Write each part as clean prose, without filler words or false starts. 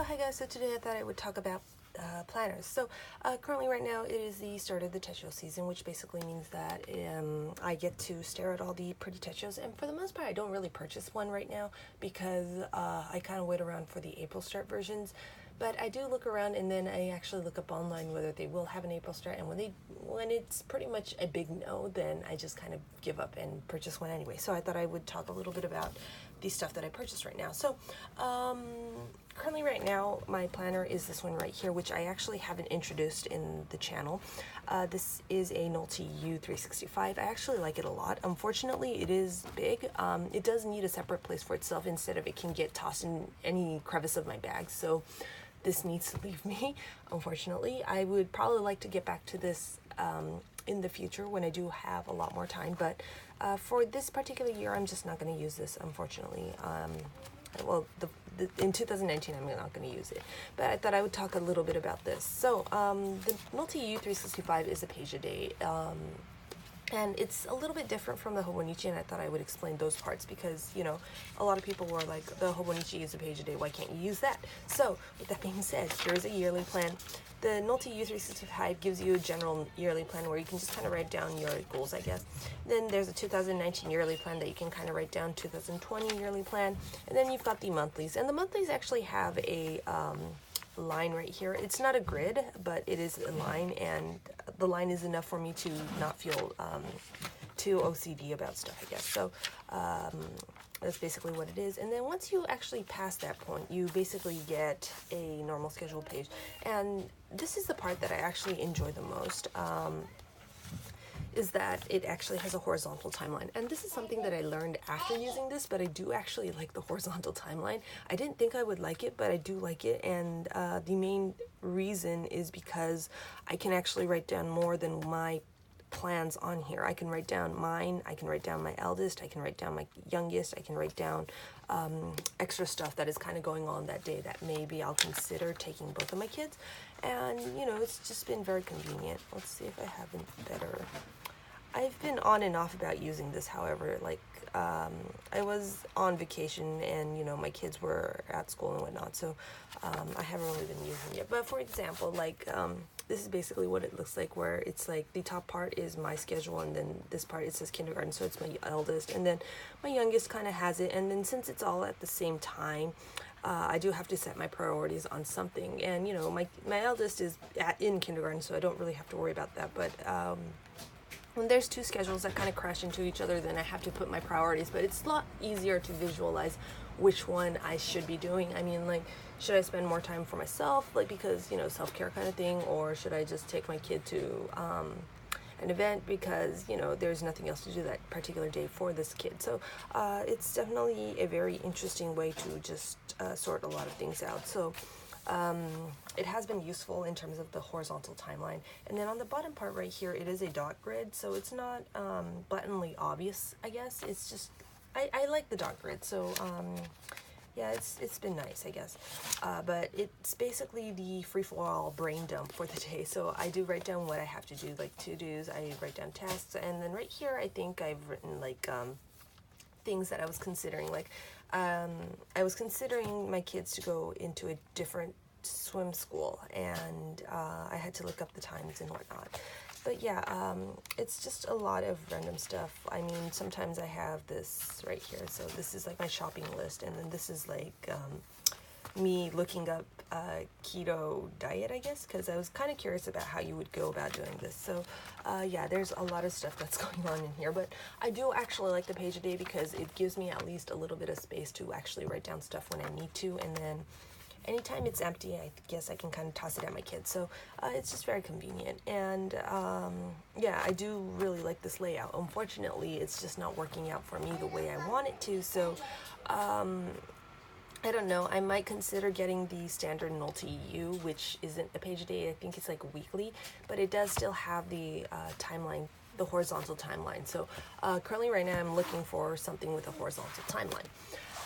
Hi guys, so today I thought I would talk about planners. So currently right now it is the start of the Techo season, which basically means that I get to stare at all the pretty Techos, and for the most part I don't really purchase one right now because I kind of wait around for the April start versions. But I do look around, and then I actually look up online whether they will have an April start, and when it's pretty much a big no, then I just kind of give up and purchase one anyway. So I thought I would talk a little bit about the stuff that I purchased right now. So currently right now my planner is this one right here, which I actually haven't introduced in the channel. This is a Nolte U365. I actually like it a lot. Unfortunately, it is big. It does need a separate place for itself instead of it can get tossed in any crevice of my bag. So this needs to leave me, unfortunately. I would probably like to get back to this in the future when I do have a lot more time, but for this particular year, I'm just not going to use this, unfortunately. Well, in 2019, I'm not going to use it, but I thought I would talk a little bit about this. So the Nolte U365 is a page a day. And it's a little bit different from the Hobonichi, and I thought I would explain those parts because, you know, a lot of people were like, the Hobonichi is a page a day, why can't you use that? So, with that being said, here's a yearly plan. The Nolte U365 gives you a general yearly plan where you can just kind of write down your goals, I guess. Then there's a 2019 yearly plan that you can kind of write down, 2020 yearly plan, and then you've got the monthlies. And the monthlies actually have a line right here. It's not a grid, but it is a line, and the line is enough for me to not feel too OCD about stuff, I guess. So that's basically what it is. And then once you actually pass that point, you basically get a normal schedule page, and this is the part that I actually enjoy the most. Is that it actually has a horizontal timeline. And this is something that I learned after using this, but I do actually like the horizontal timeline. I didn't think I would like it, but I do like it, and the main reason is because I can actually write down more than my plans on here. I can write down mine, I can write down my eldest, I can write down my youngest, I can write down extra stuff that is kind of going on that day that maybe I'll consider taking both of my kids. And, you know, it's just been very convenient. Let's see if I have a better... I've been on and off about using this, however, like, I was on vacation and, you know, my kids were at school and whatnot, so I haven't really been using it. But for example, like, this is basically what it looks like, where it's like the top part is my schedule, and then this part, it says kindergarten, so it's my eldest, and then my youngest kind of has it, and then since it's all at the same time, I do have to set my priorities on something. And, you know, my eldest is in kindergarten, so I don't really have to worry about that, but when there's two schedules that kind of crash into each other, then I have to put my priorities. But it's a lot easier to visualize which one I should be doing. I mean, like, should I spend more time for myself, like, because, you know, self-care kind of thing, or should I just take my kid to an event because, you know, there's nothing else to do that particular day for this kid. So it's definitely a very interesting way to just sort a lot of things out. So it has been useful in terms of the horizontal timeline. And then on the bottom part right here, it is a dot grid, so it's not blatantly obvious, I guess. It's just, I like the dot grid, so yeah, it's been nice, I guess. But it's basically the free-for-all brain dump for the day. So I do write down what I have to do, like to-dos, I write down tasks, and then right here I think I've written like things that I was considering. Like I was considering my kids to go into a different swim school, and I had to look up the times and whatnot. But yeah, it's just a lot of random stuff. I mean, sometimes I have this right here, so this is like my shopping list, and then this is like me looking up keto diet, I guess, because I was kind of curious about how you would go about doing this. So yeah, there's a lot of stuff that's going on in here, but I do actually like the page a day because it gives me at least a little bit of space to actually write down stuff when I need to, and then anytime it's empty, I guess I can kind of toss it at my kids. So it's just very convenient. And yeah, I do really like this layout. Unfortunately, it's just not working out for me the way I want it to. So I don't know. I might consider getting the standard Nolte U, which isn't a page a day. I think it's like weekly, but it does still have the timeline, the horizontal timeline. So currently right now I'm looking for something with a horizontal timeline.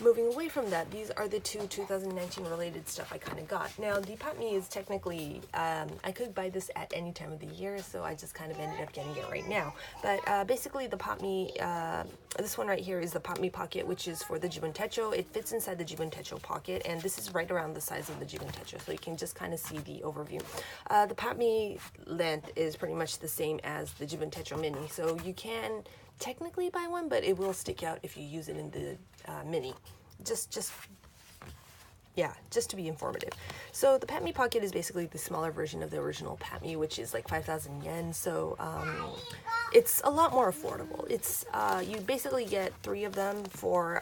moving away from that, these are the two 2019 related stuff I kind of got. Now, the Pop Me is technically, I could buy this at any time of the year, so I just kind of ended up getting it right now. But basically, the Pop Me, this one right here is the Pop Me Pocket, which is for the Jibun Techo. It fits inside the Jibun Techo pocket, and this is right around the size of the Jibun Techo, so you can just kind of see the overview. The Pop Me length is pretty much the same as the Jibun Techo Mini, so you can technically buy one, but it will stick out if you use it in the mini. Just to be informative. So the Pat Me Pocket is basically the smaller version of the original Pat Me, which is like 5,000 yen. So it's a lot more affordable. It's you basically get 3 of them for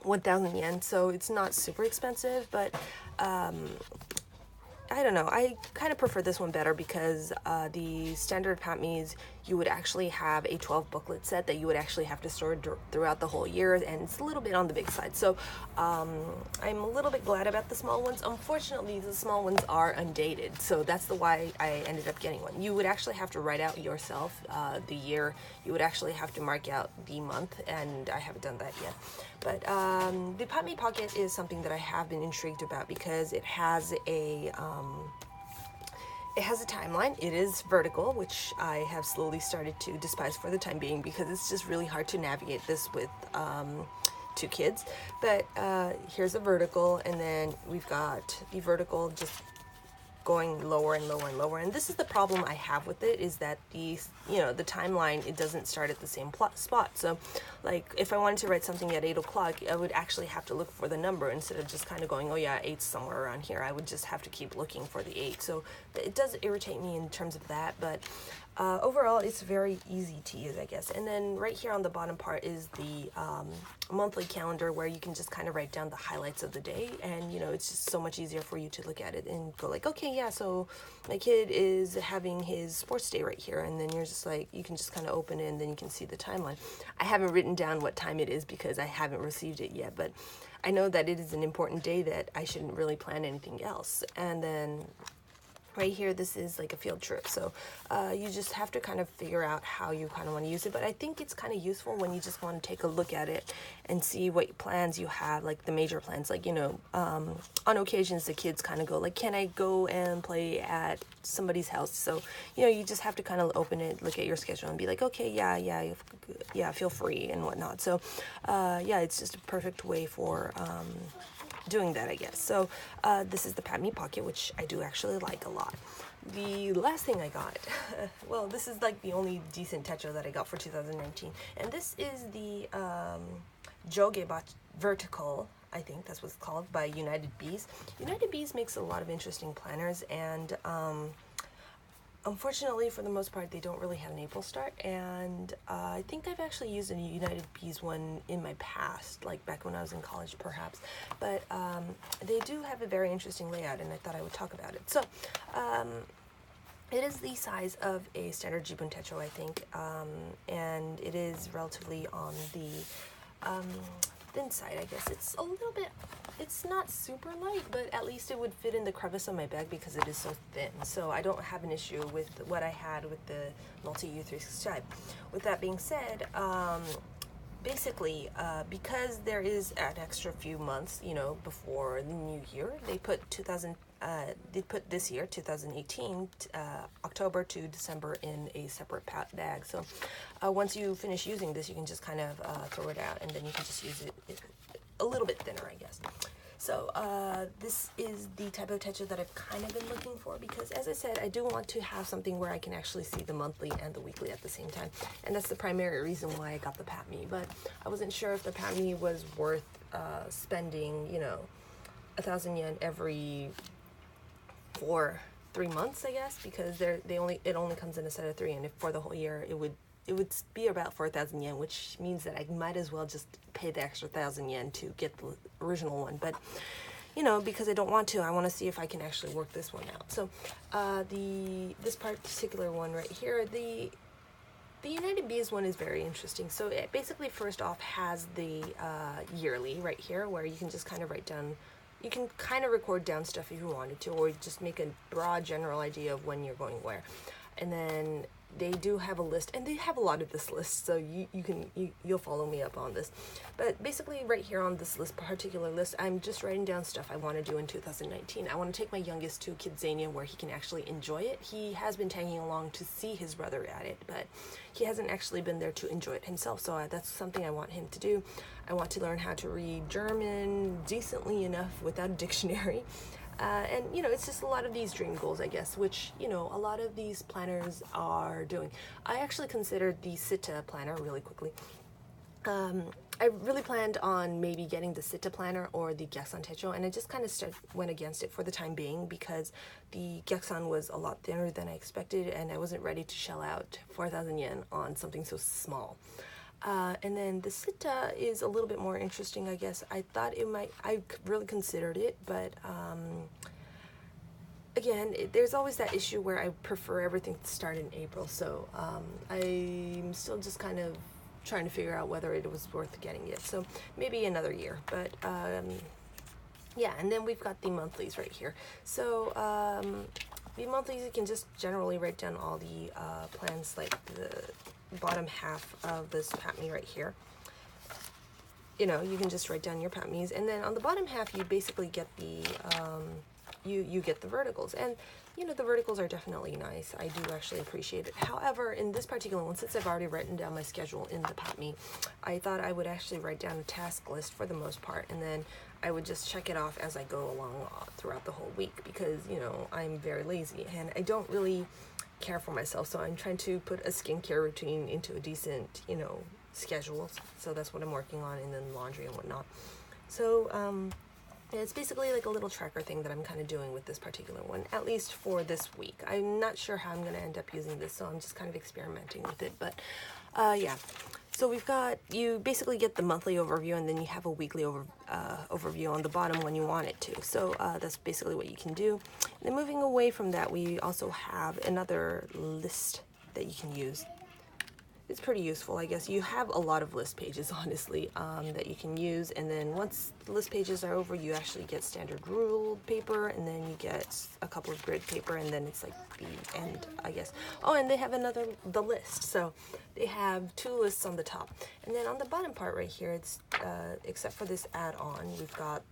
1,000 yen. So it's not super expensive, but I don't know. I kind of prefer this one better because the standard Pat Me's, you would actually have a 12 booklet set that you would actually have to store throughout the whole year, and it's a little bit on the big side. So I'm a little bit glad about the small ones. Unfortunately, the small ones are undated, so that's why I ended up getting one. You would actually have to write out yourself the year. You would actually have to mark out the month, and I haven't done that yet. But the Pat Me Pocket is something that I have been intrigued about because it has a timeline. It is vertical, which I have slowly started to despise for the time being because it's just really hard to navigate this with 2 kids. But here's a vertical, and then we've got the vertical just going lower and lower and lower. And this is the problem I have with it, is that the timeline, it doesn't start at the same spot. So like if I wanted to write something at 8 o'clock, I would actually have to look for the number instead of just kind of going, oh yeah, 8's somewhere around here. I would just have to keep looking for the 8. So it does irritate me in terms of that, but overall it's very easy to use, I guess. And then right here on the bottom part is the monthly calendar, where you can just kind of write down the highlights of the day, and it's just so much easier for you to look at it and go like, okay, yeah, so my kid is having his sports day right here, and then you're just like, you can just kind of open it and then you can see the timeline. I haven't written down what time it is because I haven't received it yet, but I know that it is an important day that I shouldn't really plan anything else. And then right here, this is like a field trip, so you just have to kind of figure out how you kind of want to use it. But I think it's kind of useful when you just want to take a look at it and see what plans you have, like the major plans. Like, on occasions the kids kind of go like, can I go and play at somebody's house? So you just have to kind of open it, look at your schedule, and be like, okay, yeah, feel free and whatnot. So yeah, it's just a perfect way for doing that, I guess. So this is the Pat Me Pocket, which I do actually like a lot. The last thing I got, well, this is like the only decent Techo that I got for 2019, and this is the Jyoge Vertical, I think that's what it's called, by United Bees. United Bees makes a lot of interesting planners, and unfortunately, for the most part, they don't really have an April start, and I think I've actually used a United Bees one in my past, like back when I was in college, perhaps. But they do have a very interesting layout, and I thought I would talk about it. So, it is the size of a standard Jibun Techo, I think, and it is relatively on the thin side, I guess. It's a little bit, it's not super light, but at least it would fit in the crevice of my bag because it is so thin. So I don't have an issue with what I had with the Multi U365. With that being said, basically, because there is an extra few months, before the new year, they put this year, 2018, October to December in a separate bag. So once you finish using this, you can just kind of throw it out, and then you can just use it a little bit thinner, I guess. So this is the type of Techo that I've kind of been looking for, because as I said, I do want to have something where I can actually see the monthly and the weekly at the same time, and that's the primary reason why I got the Pat Me. But I wasn't sure if the Pat Me was worth spending 1,000 yen every 3 months, I guess, because it only comes in a set of 3, and if for the whole year it would be about 4,000 yen, which means that I might as well just pay the extra 1,000 yen to get the original one. But because I don't want to, I want to see if I can actually work this one out. So this particular one right here, the United Bees one is very interesting. So it basically, first off, has the yearly right here, where you can just kind of write down, you can kind of record down stuff if you wanted to, or just make a broad general idea of when you're going where. And then they do have a list, and they have a lot of this list, so you'll follow me up on this. But basically right here on this particular list, I'm just writing down stuff I want to do in 2019. I want to take my youngest to Kidzania where he can actually enjoy it. He has been tagging along to see his brother at it, but he hasn't actually been there to enjoy it himself, so that's something I want him to do. I want to learn how to read German decently enough without a dictionary. And, you know, it's just a lot of these dream goals, I guess, which, you know, a lot of these planners are doing. I actually considered the Sitta planner really quickly. I really planned on maybe getting the Sitta planner or the Geksan Techo, and I just kind of went against it for the time being because the Geksan was a lot thinner than I expected, and I wasn't ready to shell out 4,000 yen on something so small. And then the Sitta is a little bit more interesting, I guess. I thought it might, I really considered it, but again, there's always that issue where I prefer everything to start in April, so I'm still just kind of trying to figure out whether it was worth getting it. So maybe another year, but yeah, and then we've got the monthlies right here. So the monthlies, you can just generally write down all the plans, like the bottom half of this PATME right here. You know, you can just write down your PATMEs, and then on the bottom half you basically get the you get the verticals, and you know, the verticals are definitely nice. I do actually appreciate it. However, in this particular one, since I've already written down my schedule in the PATME, I thought I would actually write down a task list for the most part, and then I would just check it off as I go along throughout the whole week, because, you know, I'm very lazy and I don't really care for myself, so I'm trying to put a skincare routine into a decent, you know, schedule. So that's what I'm working on, and then laundry and whatnot. So yeah, it's basically like a little tracker thing that I'm kind of doing with this particular one, at least for this week. I'm not sure how I'm going to end up using this, so I'm just kind of experimenting with it. But yeah, so we've got, you basically get the monthly overview, and then you have a weekly overview on the bottom when you want it to. So that's basically what you can do. And then moving away from that, we also have another list that you can use. It's pretty useful, I guess. You have a lot of list pages, honestly, that you can use, and then once the list pages are over, you actually get standard ruled paper, and then you get a couple of grid paper, and then it's like the end, I guess. Oh, and they have the list, so they have two lists on the top, and then on the bottom part right here, it's except for this add-on, we've got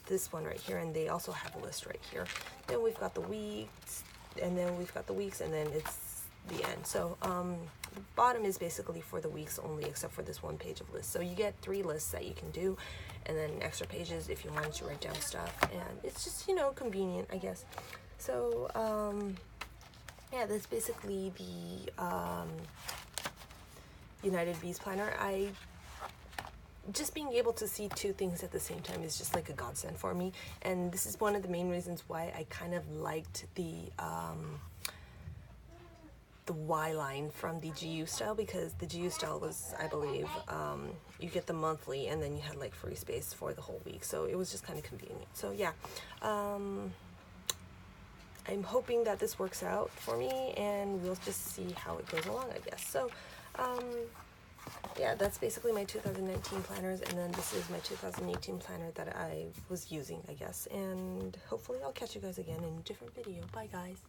this one right here, and they also have a list right here. Then we've got the weeks, and then we've got the weeks, and then it's the end. So the bottom is basically for the weeks only, except for this one page of lists. So you get 3 lists that you can do, and then extra pages if you wanted to write down stuff, and it's just, you know, convenient, I guess. So yeah, that's basically the United Bees planner. Just being able to see 2 things at the same time is just like a godsend for me, and this is one of the main reasons why I kind of liked the Y line from the GU style, because the GU style was, I believe, you get the monthly, and then you had like free space for the whole week, so it was just kind of convenient. So yeah, I'm hoping that this works out for me, and we'll just see how it goes along, I guess. So yeah, that's basically my 2019 planners, and then this is my 2018 planner that I was using, I guess, and hopefully I'll catch you guys again in a different video. Bye guys.